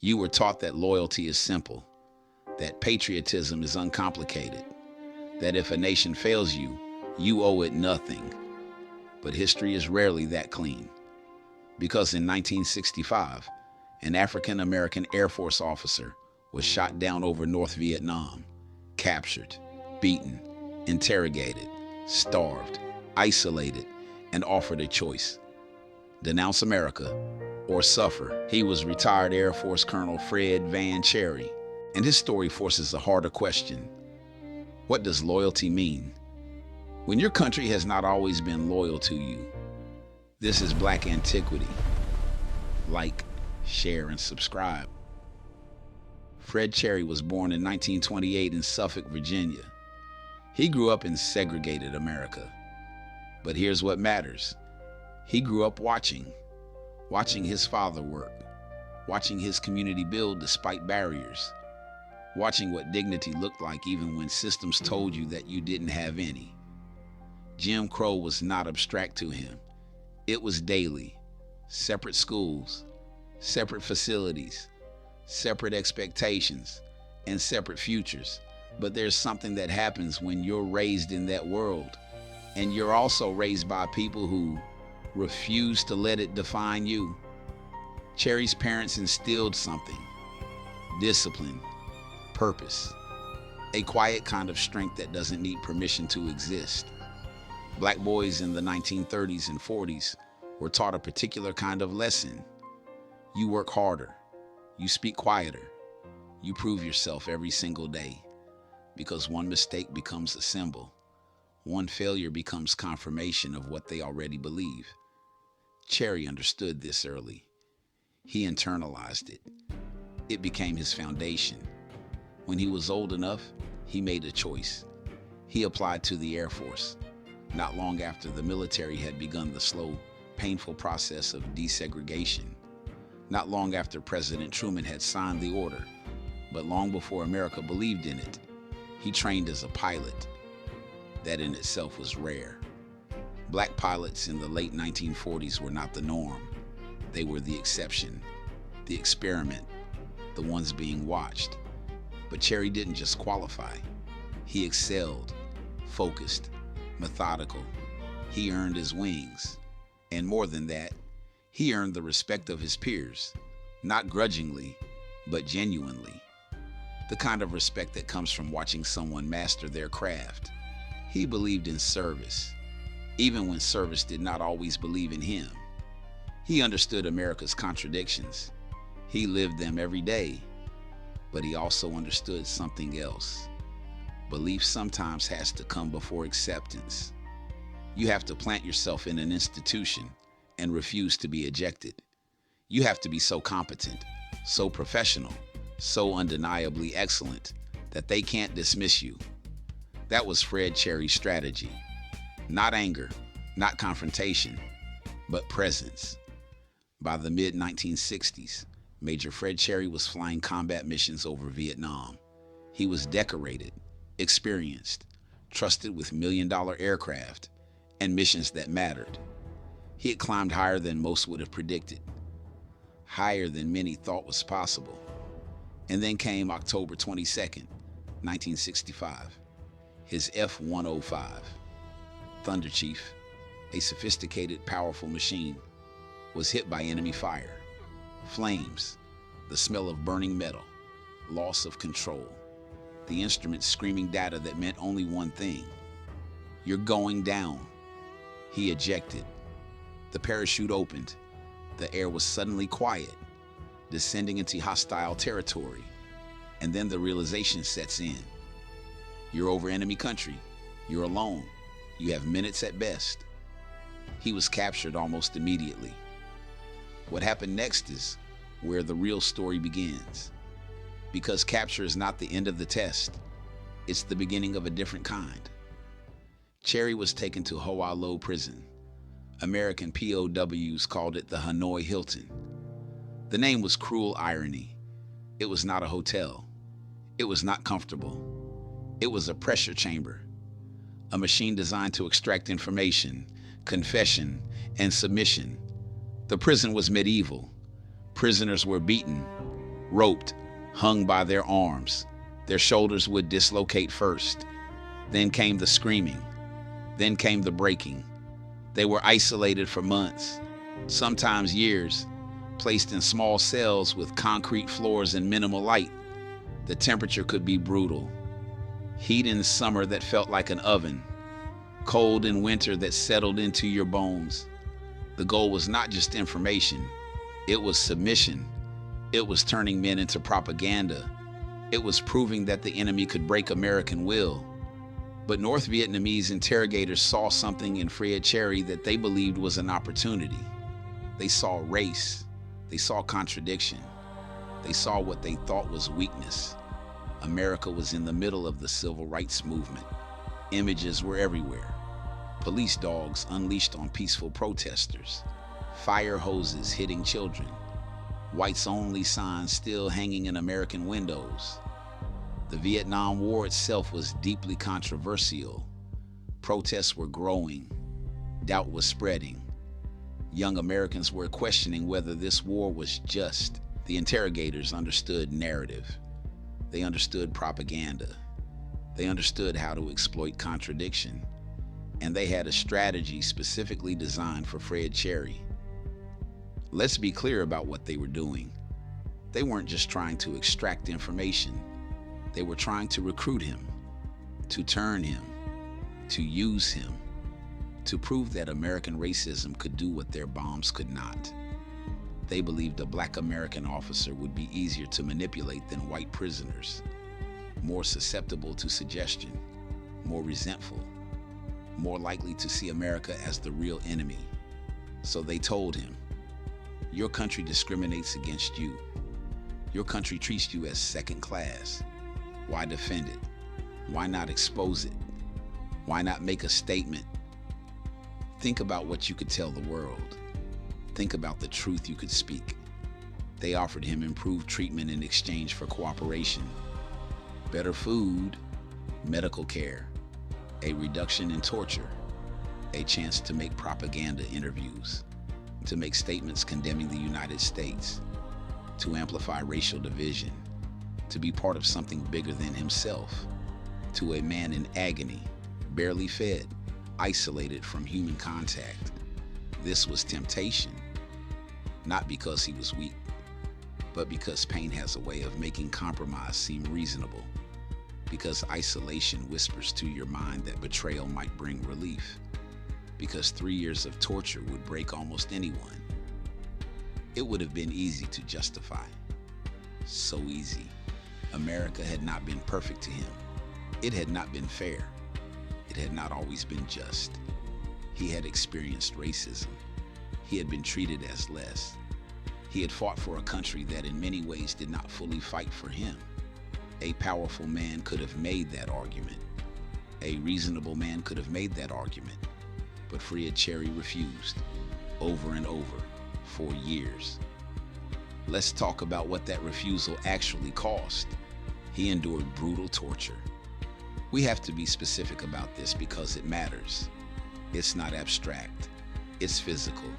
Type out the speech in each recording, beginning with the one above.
You were taught that loyalty is simple, that patriotism is uncomplicated, that if a nation fails you, you owe it nothing. But history is rarely that clean. Because in 1965, an African American Air Force officer was shot down over North Vietnam, captured, beaten, interrogated, starved, isolated, and offered a choice: denounce America or suffer. He was retired Air Force Colonel Fred Vann Cherry, and his story forces a harder question. What does loyalty mean when your country has not always been loyal to you? This is Black Antiquity. Like, share, and subscribe. Fred Cherry was born in 1928 in Suffolk, Virginia. He grew up in segregated America. But here's what matters. He grew up watching his father work, watching his community build despite barriers, watching what dignity looked like even when systems told you that you didn't have any. Jim Crow was not abstract to him. It was daily. Separate schools, separate facilities, separate expectations, and separate futures. But there's something that happens when you're raised in that world, and you're also raised by people who refuse to let it define you. Cherry's parents instilled something: discipline, purpose, a quiet kind of strength that doesn't need permission to exist. Black boys in the 1930s and 40s were taught a particular kind of lesson. You work harder, you speak quieter, you prove yourself every single day, because one mistake becomes a symbol. One failure becomes confirmation of what they already believe. Cherry understood this early. He internalized it. It became his foundation. When he was old enough, he made a choice. He applied to the Air Force, not long after the military had begun the slow, painful process of desegregation. Not long after President Truman had signed the order, but long before America believed in it. He trained as a pilot. That in itself was rare. Black pilots in the late 1940s were not the norm. They were the exception, the experiment, the ones being watched. But Cherry didn't just qualify. He excelled, focused, methodical. He earned his wings. And more than that, he earned the respect of his peers, not grudgingly, but genuinely. The kind of respect that comes from watching someone master their craft. He believed in service, even when service did not always believe in him. He understood America's contradictions. He lived them every day, but he also understood something else. Belief sometimes has to come before acceptance. You have to plant yourself in an institution and refuse to be ejected. You have to be so competent, so professional, so undeniably excellent that they can't dismiss you. That was Fred Cherry's strategy. Not anger, not confrontation, but presence. By the mid-1960s, Major Fred Cherry was flying combat missions over Vietnam. He was decorated, experienced, trusted with million-dollar aircraft and missions that mattered. He had climbed higher than most would have predicted, higher than many thought was possible. And then came October 22nd, 1965. His F-105, Thunder Chief, a sophisticated, powerful machine, was hit by enemy fire. Flames, the smell of burning metal, loss of control. The instruments screaming data that meant only one thing: you're going down. He ejected. The parachute opened. The air was suddenly quiet, descending into hostile territory. And then the realization sets in. You're over enemy country. You're alone. You have minutes at best. He was captured almost immediately. What happened next is where the real story begins. Because capture is not the end of the test. It's the beginning of a different kind. Cherry was taken to Hoa Lo prison. American POWs called it the Hanoi Hilton. The name was cruel irony. It was not a hotel. It was not comfortable. It was a pressure chamber, a machine designed to extract information, confession, and submission. The prison was medieval. Prisoners were beaten, roped, hung by their arms. Their shoulders would dislocate first. Then came the screaming. Then came the breaking. They were isolated for months, sometimes years, placed in small cells with concrete floors and minimal light. The temperature could be brutal. Heat in summer that felt like an oven. Cold in winter that settled into your bones. The goal was not just information. It was submission. It was turning men into propaganda. It was proving that the enemy could break American will. But North Vietnamese interrogators saw something in Fred Cherry that they believed was an opportunity. They saw race. They saw contradiction. They saw what they thought was weakness. America was in the middle of the civil rights movement. Images were everywhere. Police dogs unleashed on peaceful protesters. Fire hoses hitting children. Whites-only signs still hanging in American windows. The Vietnam War itself was deeply controversial. Protests were growing. Doubt was spreading. Young Americans were questioning whether this war was just. The interrogators understood narrative. They understood propaganda. They understood how to exploit contradiction. And they had a strategy specifically designed for Fred Cherry. Let's be clear about what they were doing. They weren't just trying to extract information. They were trying to recruit him, to turn him, to use him, to prove that American racism could do what their bombs could not. They believed a black American officer would be easier to manipulate than white prisoners, more susceptible to suggestion, more resentful, more likely to see America as the real enemy. So they told him, "Your country discriminates against you. Your country treats you as second class. Why defend it? Why not expose it? Why not make a statement? Think about what you could tell the world. Think about the truth you could speak." They offered him improved treatment in exchange for cooperation. Better food, medical care, a reduction in torture, a chance to make propaganda interviews, to make statements condemning the United States, to amplify racial division, to be part of something bigger than himself, to a man in agony, barely fed, isolated from human contact. This was temptation, not because he was weak, but because pain has a way of making compromise seem reasonable, because isolation whispers to your mind that betrayal might bring relief, because 3 years of torture would break almost anyone. It would have been easy to justify. So easy. America had not been perfect to him. It had not been fair. It had not always been just. He had experienced racism. He had been treated as less. He had fought for a country that in many ways did not fully fight for him. A powerful man could have made that argument. A reasonable man could have made that argument. But Fred Cherry refused, over and over, for years. Let's talk about what that refusal actually cost. He endured brutal torture. We have to be specific about this because it matters. It's not abstract. It's physical,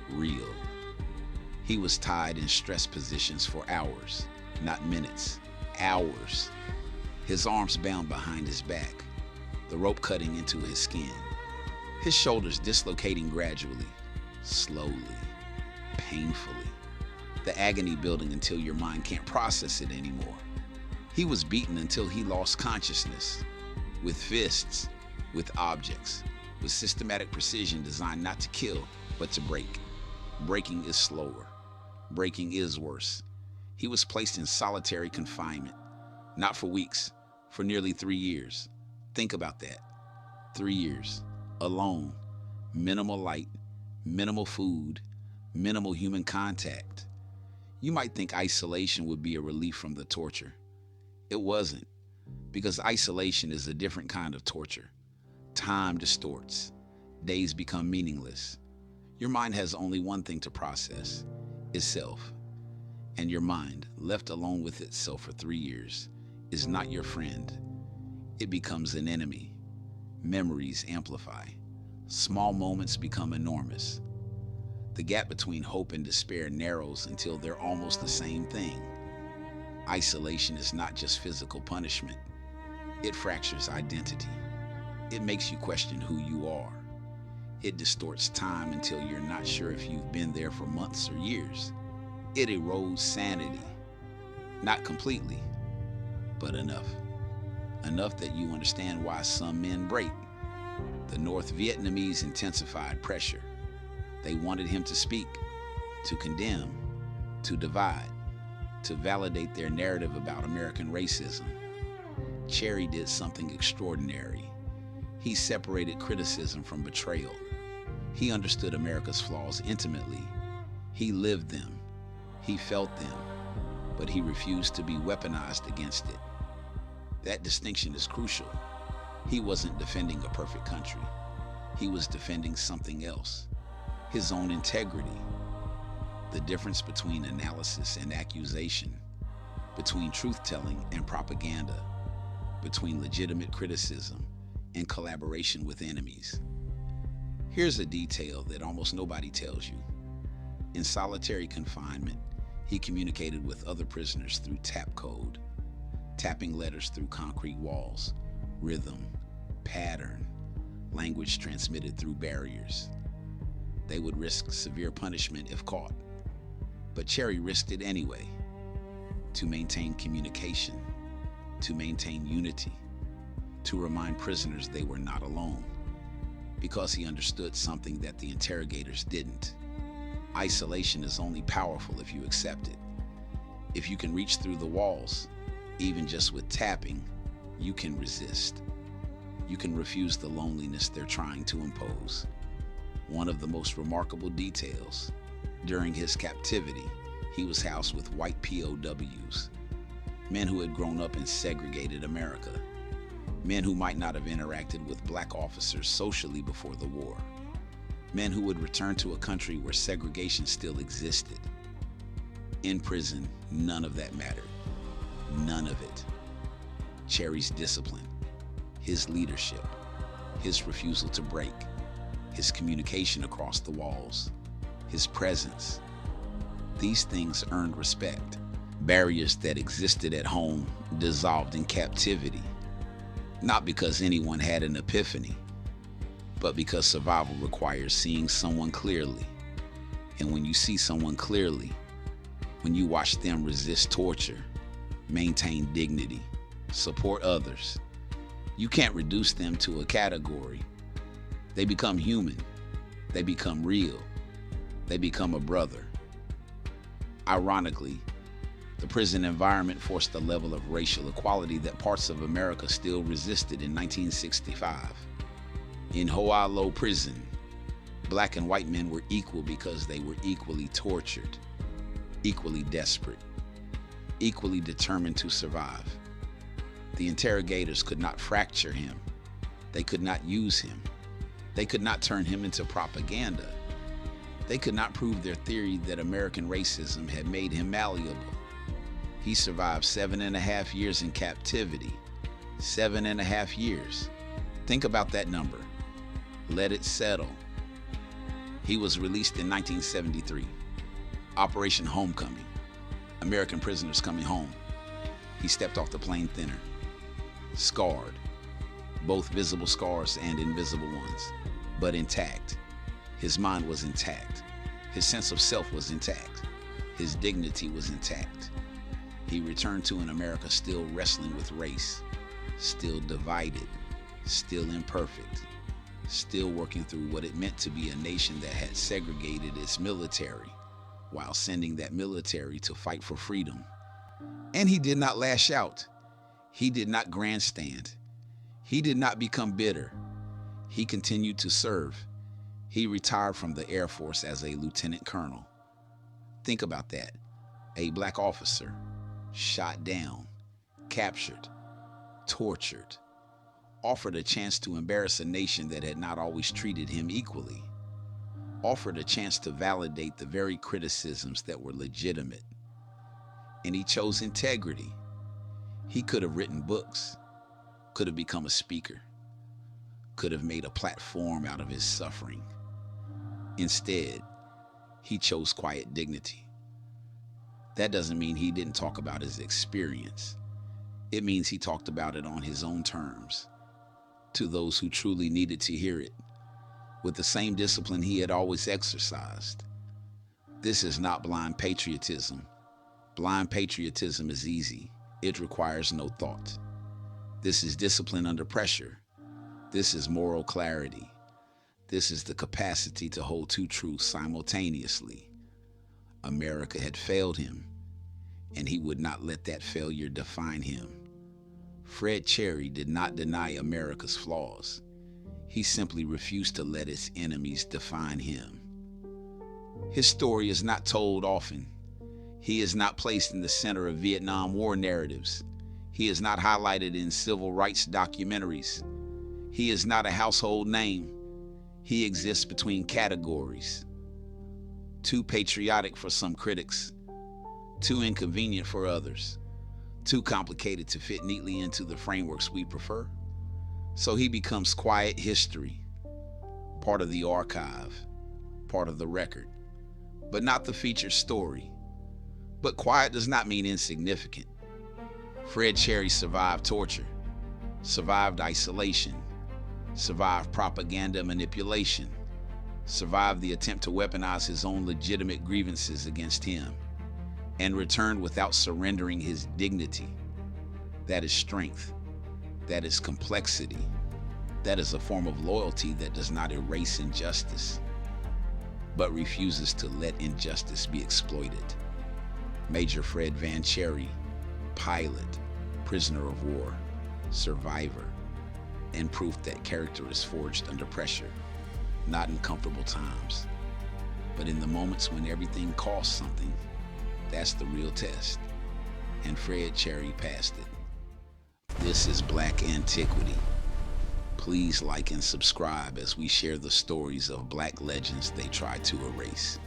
real. He was tied in stress positions for hours, not minutes, hours. His arms bound behind his back, the rope cutting into his skin. His shoulders dislocating gradually, slowly, painfully. The agony building until your mind can't process it anymore. He was beaten until he lost consciousness. With fists, with objects, with systematic precision designed not to kill, but to break. Breaking is slower. Breaking is worse. He was placed in solitary confinement, not for weeks, for nearly 3 years. Think about that. 3 years, alone, minimal light, minimal food, minimal human contact. You might think isolation would be a relief from the torture. It wasn't, because isolation is a different kind of torture. Time distorts. Days become meaningless. Your mind has only one thing to process, itself. And your mind, left alone with itself for 3 years, is not your friend. It becomes an enemy. Memories amplify. Small moments become enormous. The gap between hope and despair narrows until they're almost the same thing. Isolation is not just physical punishment. It fractures identity. It makes you question who you are. It distorts time until you're not sure if you've been there for months or years. It erodes sanity. Not completely, but enough. Enough that you understand why some men break. The North Vietnamese intensified pressure. They wanted him to speak, to condemn, to divide, to validate their narrative about American racism. Cherry did something extraordinary. He separated criticism from betrayal. He understood America's flaws intimately. He lived them. He felt them. But he refused to be weaponized against it. That distinction is crucial. He wasn't defending a perfect country. He was defending something else. His own integrity. The difference between analysis and accusation, between truth-telling and propaganda, between legitimate criticism and collaboration with enemies. Here's a detail that almost nobody tells you. In solitary confinement, he communicated with other prisoners through tap code, tapping letters through concrete walls, rhythm, pattern, language transmitted through barriers. They would risk severe punishment if caught, but Cherry risked it anyway, to maintain communication, to maintain unity, to remind prisoners they were not alone, because he understood something that the interrogators didn't. Isolation is only powerful if you accept it. If you can reach through the walls, even just with tapping, you can resist. You can refuse the loneliness they're trying to impose. One of the most remarkable details, during his captivity, he was housed with white POWs, men who had grown up in segregated America, men who might not have interacted with black officers socially before the war, men who would return to a country where segregation still existed. In prison, none of that mattered. None of it. Cherry's discipline, his leadership, his refusal to break, his communication across the walls, his presence. These things earned respect. Barriers that existed at home dissolved in captivity, not because anyone had an epiphany, but because survival requires seeing someone clearly. And when you see someone clearly, when you watch them resist torture, maintain dignity, support others, you can't reduce them to a category. They become human. They become real. They become a brother. Ironically, the prison environment forced a level of racial equality that parts of America still resisted in 1965. In Hoa Lo prison, black and white men were equal because they were equally tortured, equally desperate, equally determined to survive. The interrogators could not fracture him. They could not use him. They could not turn him into propaganda. They could not prove their theory that American racism had made him malleable. He survived 7.5 years in captivity. 7.5 years. Think about that number. Let it settle. He was released in 1973. Operation Homecoming. American prisoners coming home. He stepped off the plane thinner. Scarred. Both visible scars and invisible ones, but intact. His mind was intact. His sense of self was intact. His dignity was intact. He returned to an America still wrestling with race, still divided, still imperfect, still working through what it meant to be a nation that had segregated its military while sending that military to fight for freedom. And he did not lash out. He did not grandstand. He did not become bitter. He continued to serve. He retired from the Air Force as a lieutenant colonel. Think about that. A black officer, shot down, captured, tortured, offered a chance to embarrass a nation that had not always treated him equally, offered a chance to validate the very criticisms that were legitimate. And he chose integrity. He could have written books, could have become a speaker, could have made a platform out of his suffering. Instead, he chose quiet dignity. That doesn't mean he didn't talk about his experience. It means he talked about it on his own terms, to those who truly needed to hear it, with the same discipline he had always exercised. This is not blind patriotism. Blind patriotism is easy. It requires no thought. This is discipline under pressure. This is moral clarity. This is the capacity to hold two truths simultaneously. America had failed him, and he would not let that failure define him. Fred Cherry did not deny America's flaws. He simply refused to let its enemies define him. His story is not told often. He is not placed in the center of Vietnam War narratives. He is not highlighted in civil rights documentaries. He is not a household name. He exists between categories. Too patriotic for some critics, too inconvenient for others, too complicated to fit neatly into the frameworks we prefer. So he becomes quiet history, part of the archive, part of the record, but not the featured story. But quiet does not mean insignificant. Fred Cherry survived torture, survived isolation, survived propaganda manipulation, survived the attempt to weaponize his own legitimate grievances against him, and returned without surrendering his dignity. That is strength. That is complexity. That is a form of loyalty that does not erase injustice, but refuses to let injustice be exploited. Major Fred Vann Cherry, pilot, prisoner of war, survivor, and proof that character is forged under pressure, not in comfortable times, but in the moments when everything costs something. That's the real test, and Fred Cherry passed it. This is Black Antiquity. Please like and subscribe as we share the stories of Black legends they try to erase.